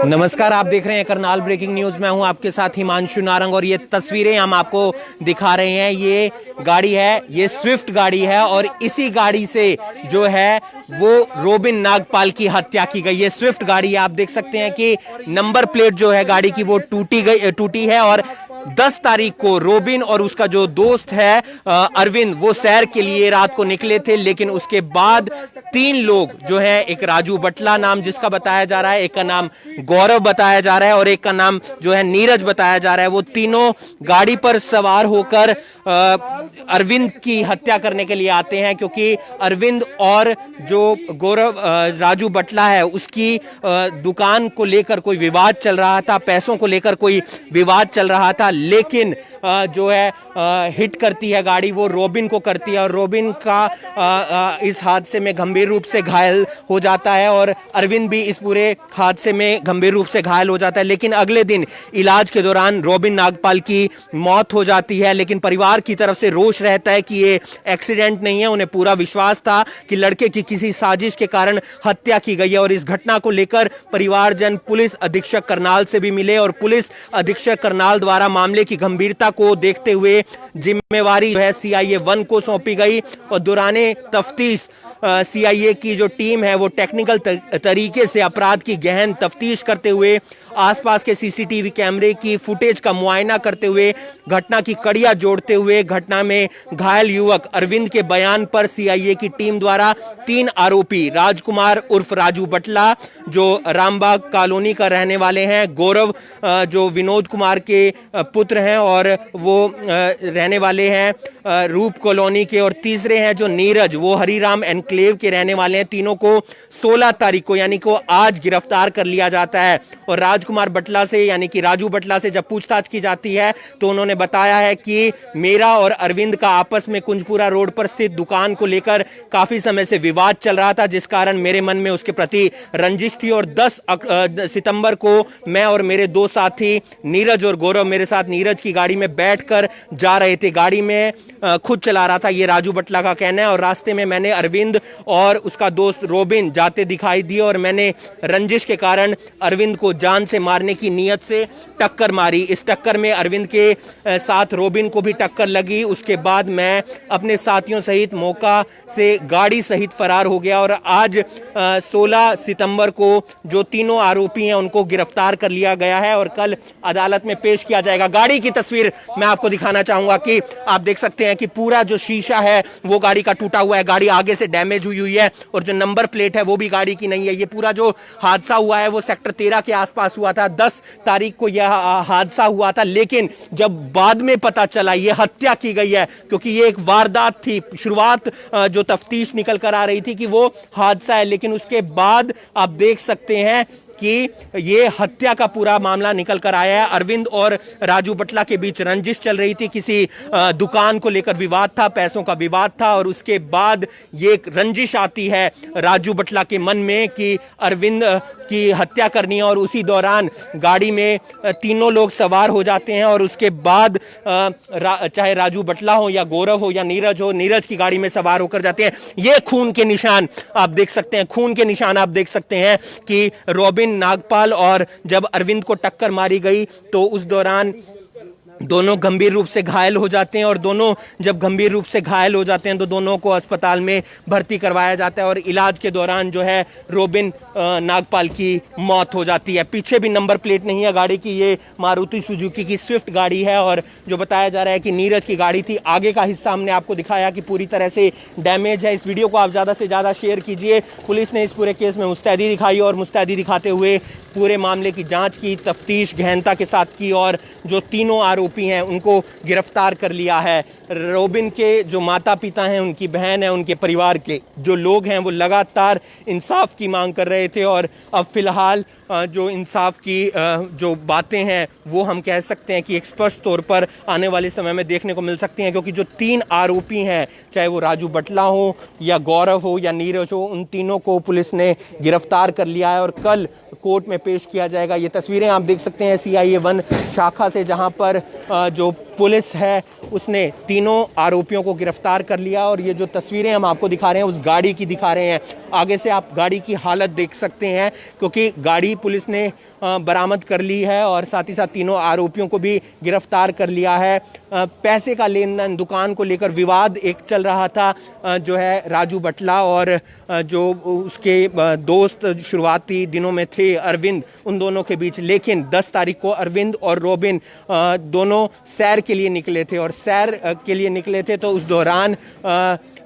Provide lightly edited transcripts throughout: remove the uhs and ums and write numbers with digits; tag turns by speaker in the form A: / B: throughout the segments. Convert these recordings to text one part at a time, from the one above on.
A: नमस्कार, आप देख रहे हैं करनाल ब्रेकिंग न्यूज। मैं हूं आपके साथ हिमांशु नारंग और ये तस्वीरें हम आपको दिखा रहे हैं। ये गाड़ी है, ये स्विफ्ट गाड़ी है और इसी गाड़ी से जो है वो रोबिन नागपाल की हत्या की गई है। स्विफ्ट गाड़ी है, आप देख सकते हैं कि नंबर प्लेट जो है गाड़ी की वो टूटी है और 10 तारीख को रोबिन और उसका जो दोस्त है अरविंद वो सैर के लिए रात को निकले थे, लेकिन उसके बाद 3 लोग जो है, एक राजू बटला नाम जिसका बताया जा रहा है, एक का नाम गौरव बताया जा रहा है और एक का नाम जो है नीरज बताया जा रहा है, वो तीनों गाड़ी पर सवार होकर अरविंद की हत्या करने के लिए आते हैं। क्योंकि अरविंद और जो गौरव राजू बटला है उसकी दुकान को लेकर कोई विवाद चल रहा था, पैसों को लेकर कोई विवाद चल रहा था, लेकिन जो है हिट करती है गाड़ी, वो रोबिन को करती है और रोबिन का इस हादसे में गंभीर रूप से घायल हो जाता है और अरविंद भी इस पूरे हादसे में गंभीर रूप से घायल हो जाता है। लेकिन अगले दिन इलाज के दौरान रोबिन नागपाल की मौत हो जाती है। लेकिन परिवार की तरफ से रोष रहता है कि ये एक्सीडेंट नहीं है। उन्हें पूरा विश्वास था कि लड़के की किसी साजिश के कारण हत्या की गई है और इस घटना को लेकर परिवारजन पुलिस अधीक्षक करनाल से भी मिले और पुलिस अधीक्षक करनाल द्वारा मामले की गंभीरता को देखते हुए जिम्मेवारी जो है सीआईए 1 को सौंपी गई और दौराने तफ्तीश सीआईए की जो टीम है वो टेक्निकल तरीके से अपराध की गहन तफ्तीश करते हुए आसपास के सीसीटीवी कैमरे की फुटेज का मुआयना करते हुए घटना की कड़ियां जोड़ते हुए घटना में घायल युवक अरविंद के बयान पर सीआईए की टीम द्वारा 3 आरोपी राजकुमार उर्फ राजू बटला जो रामबाग कॉलोनी का रहने वाले हैं, गौरव जो विनोद कुमार के पुत्र हैं और वो रहने वाले हैं रूप कॉलोनी के, और तीसरे हैं जो नीरज वो हरिराम एनक्लेव के रहने वाले हैं। तीनों को 16 तारीख को यानी को आज गिरफ्तार कर लिया जाता है और राजकुमार बटला से यानी कि राजू बटला से जब पूछताछ की जाती है तो उन्होंने बताया है कि मेरा और अरविंद का आपस में कुंजपुरा रोड पर स्थित दुकान को लेकर काफी समय से विवाद चल रहा था, जिस कारण मेरे मन में उसके प्रति रंजिश थी और 10 सितंबर को मैं और मेरे 2 साथी नीरज और गौरव मेरे साथ नीरज की गाड़ी में बैठकर जा रहे थे। गाड़ी में खुद चला रहा था, ये राजू बटला का कहना है, और रास्ते में मैंने अरविंद और उसका दोस्त रोबिन जाते दिखाई दिए और मैंने रंजिश के कारण अरविंद को जान से मारने की नीयत से टक्कर मारी। इस टक्कर में अरविंद के साथ रोबिन को भी टक्कर लगी। उसके बाद मैं अपने साथियों सहित मौका से गाड़ी सहित फरार हो गया और आज 16 सितंबर को जो तीनों आरोपी हैं उनको गिरफ्तार कर लिया गया है और कल अदालत में पेश किया जाएगा। गाड़ी की तस्वीर मैं आपको दिखाना चाहूंगा कि आप देख सकते हैं कि पूरा जो शीशा है वो गाड़ी का टूटा हुआ है, गाड़ी आगे से डैमेज हुई है और जो नंबर प्लेट है वो भी गाड़ी की नहीं है। ये पूरा जो हादसा हुआ है वो सेक्टर 13 के आसपास हुआ था। 10 तारीख को यह हादसा हुआ था, लेकिन जब बाद में पता चला ये हत्या की गई है, क्योंकि ये एक वारदात थी। शुरुआत जो तफ्तीश निकल कर आ रही थी कि वो हादसा है, लेकिन उसके बाद आप देख सकते हैं कि ये हत्या का पूरा मामला निकल कर आया है। अरविंद और राजू बटला के बीच रंजिश चल रही थी, किसी दुकान को लेकर विवाद था, पैसों का विवाद था और उसके बाद ये रंजिश आती है राजू बटला के मन में कि अरविंद की हत्या करनी है और उसी दौरान गाड़ी में तीनों लोग सवार हो जाते हैं और उसके बाद चाहे राजू बटला हो या गौरव हो या नीरज हो, नीरज की गाड़ी में सवार होकर जाते हैं। ये खून के निशान आप देख सकते हैं, खून के निशान आप देख सकते हैं कि रोबिन नागपाल और जब अरविंद को टक्कर मारी गई तो उस दौरान दोनों गंभीर रूप से घायल हो जाते हैं और दोनों जब गंभीर रूप से घायल हो जाते हैं तो दोनों को अस्पताल में भर्ती करवाया जाता है और इलाज के दौरान जो है रोबिन नागपाल की मौत हो जाती है। पीछे भी नंबर प्लेट नहीं है गाड़ी की, ये मारुति सुजुकी की स्विफ्ट गाड़ी है और जो बताया जा रहा है कि नीरज की गाड़ी थी। आगे का हिस्सा हमने आपको दिखाया कि पूरी तरह से डैमेज है। इस वीडियो को आप ज़्यादा से ज़्यादा शेयर कीजिए। पुलिस ने इस पूरे केस में मुस्तैदी दिखाई और मुस्तैदी दिखाते हुए पूरे मामले की जांच की, तफ्तीश गहनता के साथ की और जो तीनों आरोपी हैं उनको गिरफ्तार कर लिया है। रोबिन के जो माता पिता हैं, उनकी बहन है, उनके परिवार के जो लोग हैं वो लगातार इंसाफ की मांग कर रहे थे और अब फिलहाल जो इंसाफ की जो बातें हैं वो हम कह सकते हैं कि एक स्पष्ट तौर पर आने वाले समय में देखने को मिल सकती हैं, क्योंकि जो 3 आरोपी हैं, चाहे वो राजू बटला हो या गौरव हो या नीरज हो, उन तीनों को पुलिस ने गिरफ्तार कर लिया है और कल कोर्ट में पेश किया जाएगा। ये तस्वीरें आप देख सकते हैं सीआईए 1 शाखा से, जहां पर जो पुलिस है उसने तीनों आरोपियों को गिरफ्तार कर लिया और ये जो तस्वीरें हम आपको दिखा रहे हैं उस गाड़ी की दिखा रहे हैं। आगे से आप गाड़ी की हालत देख सकते हैं, क्योंकि गाड़ी पुलिस ने बरामद कर ली है और साथ ही साथ तीनों आरोपियों को भी गिरफ्तार कर लिया है। पैसे का लेन देन, दुकान को लेकर विवाद एक चल रहा था, जो है राजू बटला और जो उसके दोस्त शुरुआती दिनों में थे अरविंद, उन दोनों के बीच। लेकिन 10 तारीख को अरविंद और रोबिन दोनों सैर के लिए निकले थे और सैर के लिए निकले थे तो उस दौरान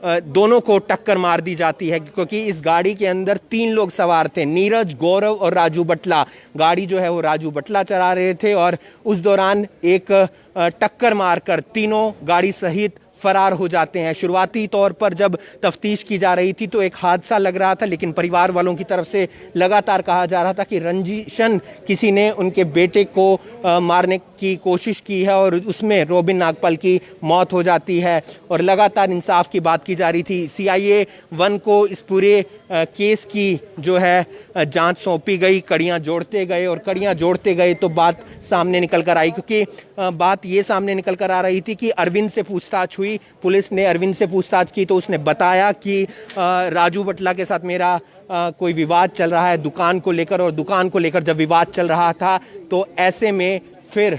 A: दोनों को टक्कर मार दी जाती है, क्योंकि इस गाड़ी के अंदर 3 लोग सवार थे, नीरज, गौरव और राजू बटला। गाड़ी जो है वो राजू बटला चला रहे थे और उस दौरान एक टक्कर मारकर तीनों गाड़ी सहित फरार हो जाते हैं। शुरुआती तौर पर जब तफ्तीश की जा रही थी तो एक हादसा लग रहा था, लेकिन परिवार वालों की तरफ से लगातार कहा जा रहा था कि रंजीशन किसी ने उनके बेटे को मारने की कोशिश की है और उसमें रोबिन नागपाल की मौत हो जाती है और लगातार इंसाफ की बात की जा रही थी। CIA 1 को इस पूरे केस की जो है जांच सौंपी गई, कड़ियां जोड़ते गए और कड़ियां जोड़ते गए तो बात सामने निकल कर आई, क्योंकि बात ये सामने निकल कर आ रही थी कि अरविंद से पूछताछ हुई। पुलिस ने अरविंद से पूछताछ की तो उसने बताया कि राजू बटला के साथ मेरा कोई विवाद चल रहा है दुकान को लेकर, और दुकान को लेकर जब विवाद चल रहा था तो ऐसे में फिर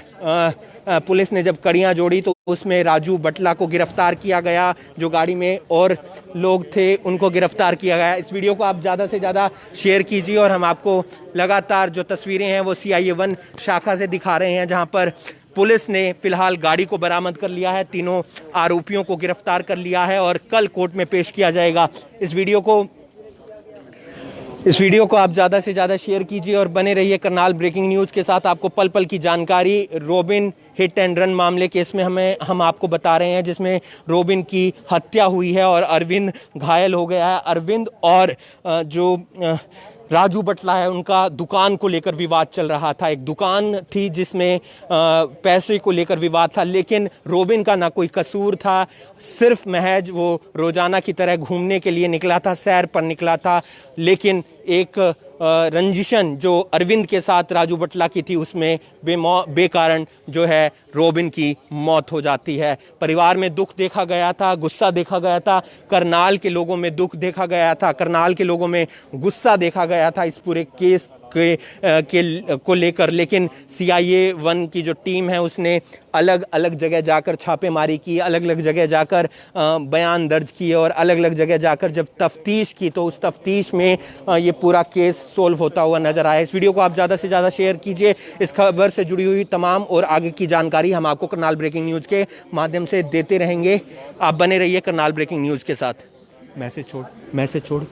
A: पुलिस ने जब कड़ियां जोड़ी तो उसमें राजू बटला को गिरफ्तार किया गया, जो गाड़ी में और लोग थे उनको गिरफ्तार किया गया। इस वीडियो को आप ज़्यादा से ज़्यादा शेयर कीजिए और हम आपको लगातार जो तस्वीरें हैं वो CIA 1 शाखा से दिखा रहे हैं, जहां पर पुलिस ने फिलहाल गाड़ी को बरामद कर लिया है, तीनों आरोपियों को गिरफ्तार कर लिया है और कल कोर्ट में पेश किया जाएगा। इस वीडियो को आप ज़्यादा से ज़्यादा शेयर कीजिए और बने रहिए करनाल ब्रेकिंग न्यूज़ के साथ। आपको पल पल की जानकारी रोबिन हिट एंड रन मामले केस में हम आपको बता रहे हैं, जिसमें रोबिन की हत्या हुई है और अरविंद घायल हो गया है। अरविंद और जो राजू बटला है उनका दुकान को लेकर विवाद चल रहा था। एक दुकान थी जिसमें पैसे को लेकर विवाद था, लेकिन रोबिन का ना कोई कसूर था, सिर्फ महज वो रोजाना की तरह घूमने के लिए निकला था, सैर पर निकला था। लेकिन एक रंजिशन जो अरविंद के साथ राजू बटला की थी उसमें बेकारण जो है रोबिन की मौत हो जाती है। परिवार में दुख देखा गया था, गुस्सा देखा गया था, करनाल के लोगों में दुख देखा गया था, करनाल के लोगों में गुस्सा देखा गया था इस पूरे केस को लेकर। लेकिन CIA 1 की जो टीम है उसने अलग अलग जगह जाकर छापेमारी की, अलग अलग जगह जाकर बयान दर्ज किए और अलग अलग जगह जाकर जब तफ्तीश की तो उस तफ्तीश में ये पूरा केस सोल्व होता हुआ नजर आया। इस वीडियो को आप ज़्यादा से ज़्यादा शेयर कीजिए। इस खबर से जुड़ी हुई तमाम और आगे की जानकारी हम आपको करनाल ब्रेकिंग न्यूज़ के माध्यम से देते रहेंगे। आप बने रहिए करनाल ब्रेकिंग न्यूज़ के साथ। मैसेज छोड़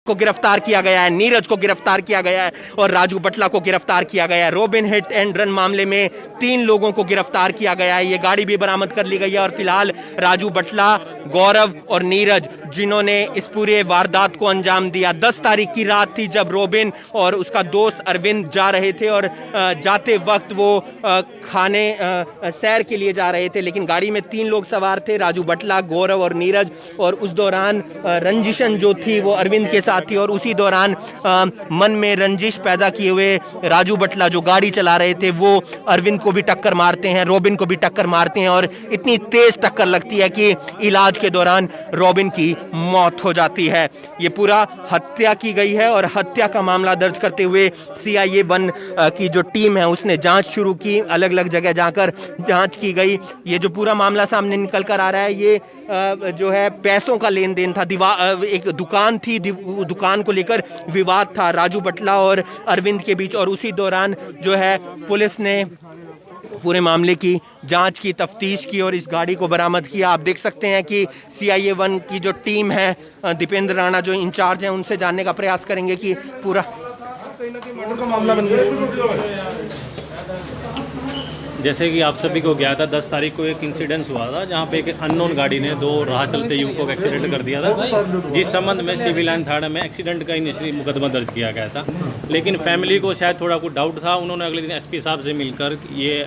A: को गिरफ्तार किया गया है, नीरज को गिरफ्तार किया गया है और राजू बटला को गिरफ्तार किया गया है। रोबिन हिट एंड रन मामले में 3 लोगों को गिरफ्तार किया गया है। ये गाड़ी भी बरामद कर ली गई है और फिलहाल राजू बटला, गौरव और नीरज जिन्होंने इस पूरे वारदात को अंजाम दिया। 10 तारीख की रात थी जब रोबिन और उसका दोस्त अरविंद जा रहे थे और जाते वक्त वो खाने सैर के लिए जा रहे थे, लेकिन गाड़ी में 3 लोग सवार थे, राजू बटला, गौरव और नीरज। और उस दौरान रंजिशन जो थी वो अरविंद के साथ थी और उसी दौरान मन में रंजिश पैदा किए हुए राजू बटला जो गाड़ी चला रहे थे वो अरविंद को भी टक्कर मारते हैं, रोबिन को भी टक्कर मारते हैं और इतनी तेज टक्कर लगती है कि इलाज के दौरान रोबिन की मौत हो जाती है। ये पूरा हत्या की गई है और हत्या का मामला दर्ज करते हुए CIA 1 की जो टीम है उसने जांच शुरू की, अलग अलग जगह जाकर जांच की गई। ये जो पूरा मामला सामने निकल कर आ रहा है ये जो है पैसों का लेन देन था। एक दुकान थी, दुकान को लेकर विवाद था राजू बटला और अरविंद के बीच और उसी दौरान जो है पुलिस ने पूरे मामले की जांच की, तफ्तीश की और इस गाड़ी को बरामद किया। आप देख सकते हैं कि CIA 1 की जो टीम है, दीपेंद्र राणा जो इंचार्ज हैं, उनसे जानने का प्रयास करेंगे कि पूरा मर्डर का मामला बन गया।
B: जैसे कि आप सभी को ज्ञात था, 10 तारीख को एक इंसिडेंस हुआ था जहां पे एक अननोन गाड़ी ने 2 राह चलते युवकों का एक्सीडेंट कर दिया था, जिस संबंध में सिविल लाइन थाने में एक्सीडेंट का इनिशियली मुकदमा दर्ज किया गया था। लेकिन फैमिली को शायद थोड़ा कुछ डाउट था, उन्होंने अगले दिन SP साहब से मिलकर ये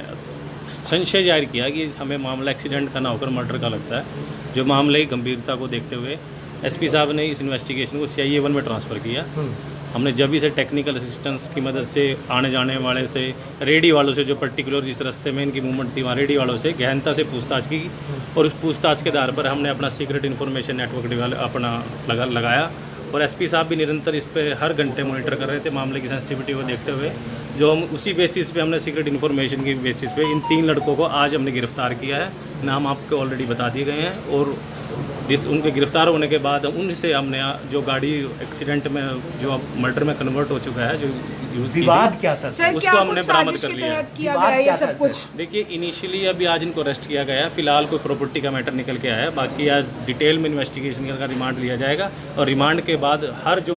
B: संशय जाहिर किया कि हमें मामला एक्सीडेंट का ना होकर मर्डर का लगता है। जो मामले की गंभीरता को देखते हुए SP साहब ने इस इन्वेस्टिगेशन को CIA 1 में ट्रांसफ़र किया हमने जब भी से टेक्निकल असिस्टेंस की मदद से आने जाने वाले से रेडी वालों से जो पर्टिकुलर जिस रास्ते में इनकी मूवमेंट थी वहाँ रेडी वालों से गहनता से पूछताछ की और उस पूछताछ के आधार पर हमने अपना सीक्रेट इन्फॉर्मेशन नेटवर्क अपना लगाया और एसपी साहब भी निरंतर इस पर हर घंटे मॉनिटर कर रहे थे मामले की सेंसिटिविटी को देखते हुए। जो हम उसी बेसिस पे हमने सीक्रेट इन्फॉर्मेशन की बेसिस पे इन 3 लड़कों को आज हमने गिरफ्तार किया है। नाम आपको ऑलरेडी बता दिए गए हैं और उनके गिरफ्तार होने के बाद उनसे हमने जो गाड़ी एक्सीडेंट में जो अब मर्डर में कन्वर्ट हो चुका है, जो
A: विवाद क्या था
C: सर,
B: उसको हमने बरामद कर लिया।
C: किया गया ये सब कुछ?
B: देखिए इनिशियली अभी आज इनको अरेस्ट किया गया है, फिलहाल कोई प्रॉपर्टी का मैटर निकल के आया है, बाकी आज डिटेल में इन्वेस्टिगेशन का रिमांड लिया जाएगा और रिमांड के बाद हर जो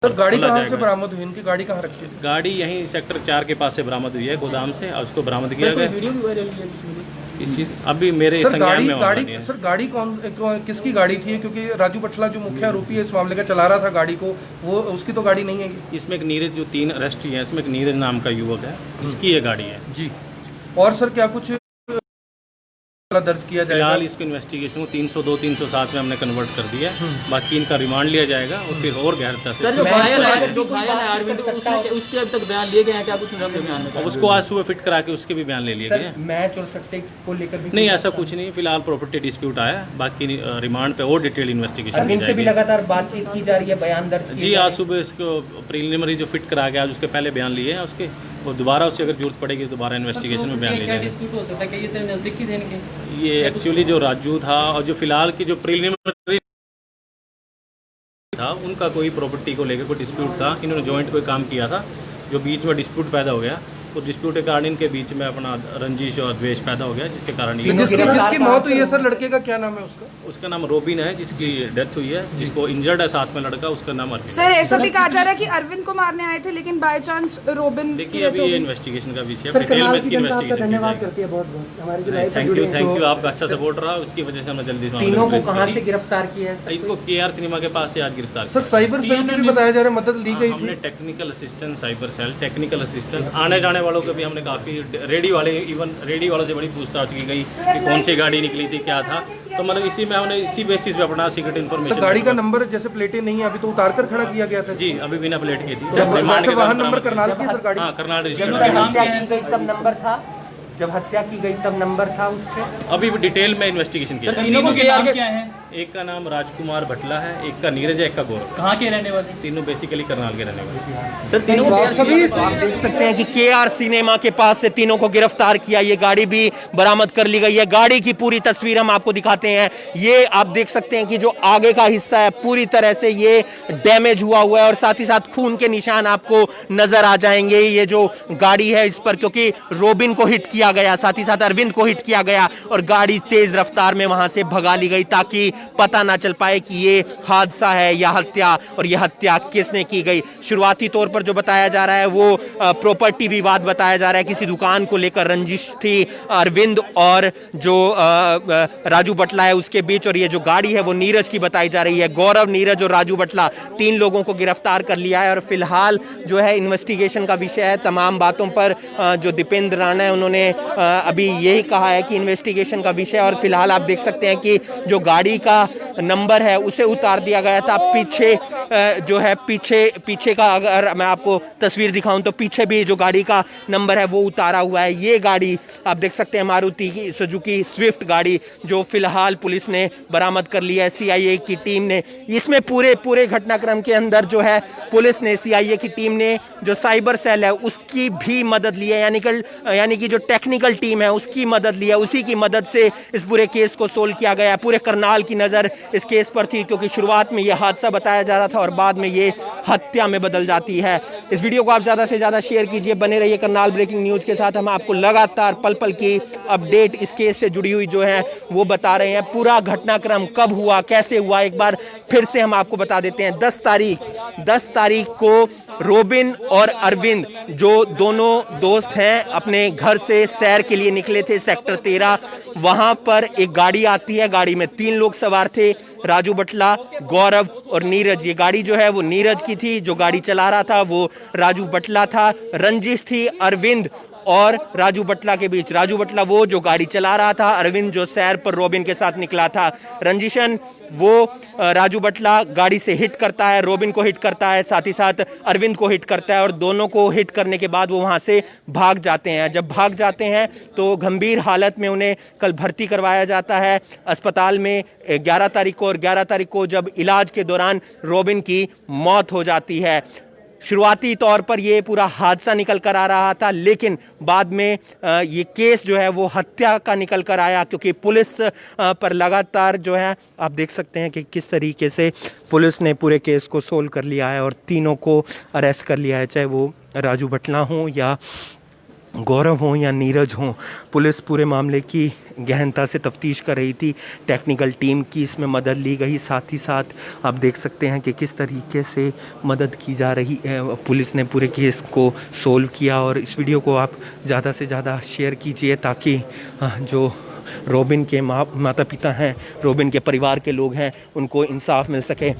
D: सर गाड़ी कहाँ से बरामद हुई, इनकी गाड़ी कहाँ रखी है?
B: गाड़ी यहीं सेक्टर 4 के पास से बरामद हुई है, गोदाम से, और उसको बरामद किया गया। वीडियो भी वायरल किया इस चीज अभी मेरे संज्ञान में
D: गाड़ी सर गाड़ी किसकी गाड़ी थी? क्योंकि राजू बटला जो मुख्य आरोपी है इस मामले का चला रहा था गाड़ी को, वो उसकी तो गाड़ी नहीं है।
B: इसमें एक नीरज, जो 3 अरेस्ट हुए हैं इसमें एक नीरज नाम का युवक है, इसकी ये गाड़ी है
D: जी। और सर क्या कुछ दर्ज किया जाएगा?
B: फिलहाल इसको इन्वेस्टिगेशन को 302 307 में हमने कन्वर्ट कर दिया है, बाकी इनका रिमांड लिया जाएगा और फिर और गहनता से।
E: जो घायल है अरविंद, उसके अब तक बयान लिए गए हैं क्या? कुछ बयान में
B: उसको आज सुबह फिट करा के उसके भी बयान ले लिए गए हैं।
A: मैच और सट्टे को लेकर भी
B: नहीं, ऐसा कुछ नहीं, फिलहाल प्रॉपर्टी डिस्प्यूट आया है, बाकी रिमांड पे और डिटेल इन्वेस्टिगेशन
A: इनसे भी लगातार बातचीत की जा रही है, बयान दर्ज
B: जी। आज सुबह इसको प्रीलिमिनरी जो फिट करा गया, उसके पहले बयान लिए हैं उसके, और दोबारा उससे अगर जरूरत पड़ेगी तो दोबारा इन्वेस्टिगेशन में बयान ले जाएंगे। ये एक्चुअली जो राजू था और जो फिलहाल की जो प्रीलिमिनरी था उनका कोई प्रॉपर्टी को लेकर कोई डिस्प्यूट था, इन्होंने जॉइंट कोई काम किया था, जो बीच में डिस्प्यूट पैदा हो गया, तो डिस्प्यूट के कारण इनके बीच में अपना रंजिश और द्वेष पैदा हो गया, जिसके कारण
D: जिसकी मौत हुई है सर, लड़के का क्या नाम है?
B: उसका नाम रोबिन है, जिसकी डेथ हुई है, जिसको इंजर्ड है साथ में लड़का, उसका नाम अरविंद।
C: सर ऐसा भी कहा जा रहा है कि अरविंद को मारने आए थे लेकिन बाय चांस रोबिन।
B: देखिए अभी ये इन्वेस्टिगेशन का विषय है, डिटेल में इसकी इन्वेस्टिगेशन
F: धन्यवाद करती है बहुत बहुत हमारी जो लाइफ
B: थैंक यू आपका अच्छा सपोर्ट रहा, उसकी वजह से हमने जल्दी
A: तीनों को कहां से गिरफ्तार किया है?
B: इनको केआर सिनेमा के पास से आज गिरफ्तार
D: सर साइबर सेल में भी बताया जा रहा है मदद ली गई
B: हमने technical assistance, cyber cell, technical assistance, आने जाने वालों को भी हमने काफ़ी, रेडी वाले, इवन रेडी वालों से बड़ी पूछताछ की गई कि कौन सी गाड़ी निकली थी, क्या था, तो मतलब इसी में हमने इसी बेसिस पे अपना सीक्रेट इन्फॉर्मेशन।
D: गाड़ी का नंबर जैसे प्लेटें नहीं है अभी तो उतार कर खड़ा किया गया था
B: जी, अभी बिना प्लेट की थी।
D: वाहन नंबर करनाल की सर गाड़ी?
B: हाँ, करनाल रजिस्टर्ड।
A: तब नंबर था, जब हत्या की गई तब नंबर था उससे?
B: अभी डिटेल में इन्वेस्टिगेशन किया।
E: तीनों के नाम क्या है?
B: एक का नाम राजकुमार भटला है, एक का नीरज है, एक का गौरव।
E: कहाँ के रहने वाले?
B: तीनों बेसिकली करनाल के रहने वाले।
E: सर तीनों
A: सभी आप देख सकते हैं कि केआर सिनेमा के पास से तीनों को गिरफ्तार किया, ये गाड़ी भी बरामद कर ली गई है। गाड़ी की पूरी तस्वीर हम आपको दिखाते हैं। ये आप देख सकते हैं कि जो आगे का हिस्सा है पूरी तरह से ये डैमेज हुआ हुआ है और साथ ही साथ खून के निशान आपको नजर आ जाएंगे। ये जो गाड़ी है इस पर, क्योंकि रोबिन को हिट किया गया, साथ ही साथ अरविंद को हिट किया गया और गाड़ी तेज रफ्तार में वहां से भगा ली गई ताकि पता ना चल पाए कि ये हादसा है या हत्या, और ये हत्या किसने की गई। शुरुआती तौर पर जो बताया जा रहा है वो प्रॉपर्टी विवाद बताया जा रहा है, किसी दुकान को लेकर रंजिश थी अरविंद और जो राजू बटला है उसके बीच, और ये जो गाड़ी है वो नीरज की बताई जा रही है। गौरव, नीरज और राजू बटला 3 लोगों को गिरफ्तार कर लिया है और फिलहाल जो है इन्वेस्टिगेशन का विषय है। तमाम बातों पर जो दीपेंद्र राणा है उन्होंने अभी यही कहा है कि इन्वेस्टिगेशन का विषय, और फिलहाल आप देख सकते हैं कि जो गाड़ी का नंबर है उसे उतार दिया गया था। पीछे जो है पीछे का अगर मैं आपको तस्वीर दिखाऊं तो पीछे भी जो गाड़ी का नंबर है वो उतारा हुआ है। ये गाड़ी आप देख सकते हैं मारुति की सुजुकी स्विफ्ट गाड़ी जो फिलहाल पुलिस ने बरामद कर लिया है, सीआईए की टीम ने। इसमें पूरे घटनाक्रम के अंदर जो है पुलिस ने, सीआईए की टीम ने जो साइबर सेल है उसकी भी मदद ली है, यानी कि जो टेक्निकल टीम है उसकी मदद ली है। उसी की मदद से इस पूरे केस को सोल्व किया गया। पूरे करनाल की नजर इस केस पर थी क्योंकि शुरुआत में यह हादसा बताया जा रहा था और बाद में ये हत्या में बदल जाती है। इस वीडियो को आप ज्यादा से ज्यादा शेयर कीजिए, बने रहिए करनाल ब्रेकिंग न्यूज के साथ। हम आपको लगातार पल पल की अपडेट इस केस से जुड़ी हुई जो है वो बता रहे हैं। पूरा घटनाक्रम कब हुआ, कैसे हुआ, एक बार फिर से हम आपको बता देते हैं। 10 तारीख को रोबिन और अरविंद जो दोनों दोस्त हैं अपने घर से सैर के लिए निकले थे सेक्टर 13। वहां पर एक गाड़ी आती है, गाड़ी में 3 लोग सवार थे, राजू बटला, गौरव और नीरज। ये गाड़ी जो है वो नीरज की थी, जो गाड़ी चला रहा था वो राजू बटला था। रंजिश थी अरविंद और राजू बटला के बीच। राजू बटला वो जो गाड़ी चला रहा था, अरविंद जो सैर पर रॉबिन के साथ निकला था। रंजिशन वो राजू बटला गाड़ी से हिट करता है, रॉबिन को हिट करता है, साथ ही साथ अरविंद को हिट करता है और दोनों को हिट करने के बाद वो वहां से भाग जाते हैं। जब भाग जाते हैं तो गंभीर हालत में उन्हें कल भर्ती करवाया जाता है अस्पताल में 11 तारीख को, और 11 तारीख को जब इलाज के दौरान रॉबिन की मौत हो जाती है। शुरुआती तौर पर यह पूरा हादसा निकल कर आ रहा था, लेकिन बाद में ये केस जो है वो हत्या का निकल कर आया, क्योंकि पुलिस पर लगातार जो है आप देख सकते हैं कि किस तरीके से पुलिस ने पूरे केस को सोल्व कर लिया है और तीनों को अरेस्ट कर लिया है, चाहे वो राजू बटला हो या गौरव हो या नीरज हो। पुलिस पूरे मामले की गहनता से तफ्तीश कर रही थी, टेक्निकल टीम की इसमें मदद ली गई। साथ ही साथ आप देख सकते हैं कि किस तरीके से मदद की जा रही है। पुलिस ने पूरे केस को सोल्व किया और इस वीडियो को आप ज़्यादा से ज़्यादा शेयर कीजिए ताकि जो रॉबिन के माता पिता हैं, रॉबिन के परिवार के लोग हैं, उनको इंसाफ मिल सके।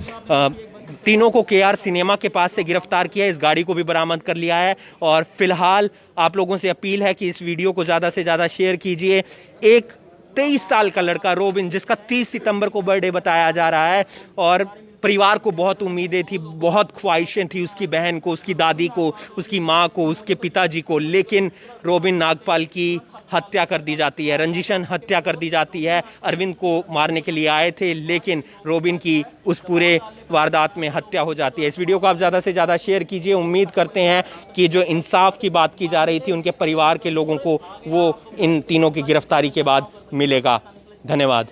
A: तीनों को केआर सिनेमा के पास से गिरफ्तार किया, इस गाड़ी को भी बरामद कर लिया है और फिलहाल आप लोगों से अपील है कि इस वीडियो को ज़्यादा से ज़्यादा शेयर कीजिए। एक 23 साल का लड़का रॉबिन, जिसका 30 सितंबर को बर्थडे बताया जा रहा है, और परिवार को बहुत उम्मीदें थी, बहुत ख्वाहिशें थी, उसकी बहन को, उसकी दादी को, उसकी माँ को, उसके पिताजी को, लेकिन रॉबिन नागपाल की हत्या कर दी जाती है, रंजिशन हत्या कर दी जाती है। अरविंद को मारने के लिए आए थे, लेकिन रॉबिन की उस पूरे वारदात में हत्या हो जाती है। इस वीडियो को आप ज़्यादा से ज़्यादा शेयर कीजिए। उम्मीद करते हैं कि जो इंसाफ की बात की जा रही थी उनके परिवार के लोगों को, वो इन तीनों की गिरफ्तारी के बाद मिलेगा। धन्यवाद।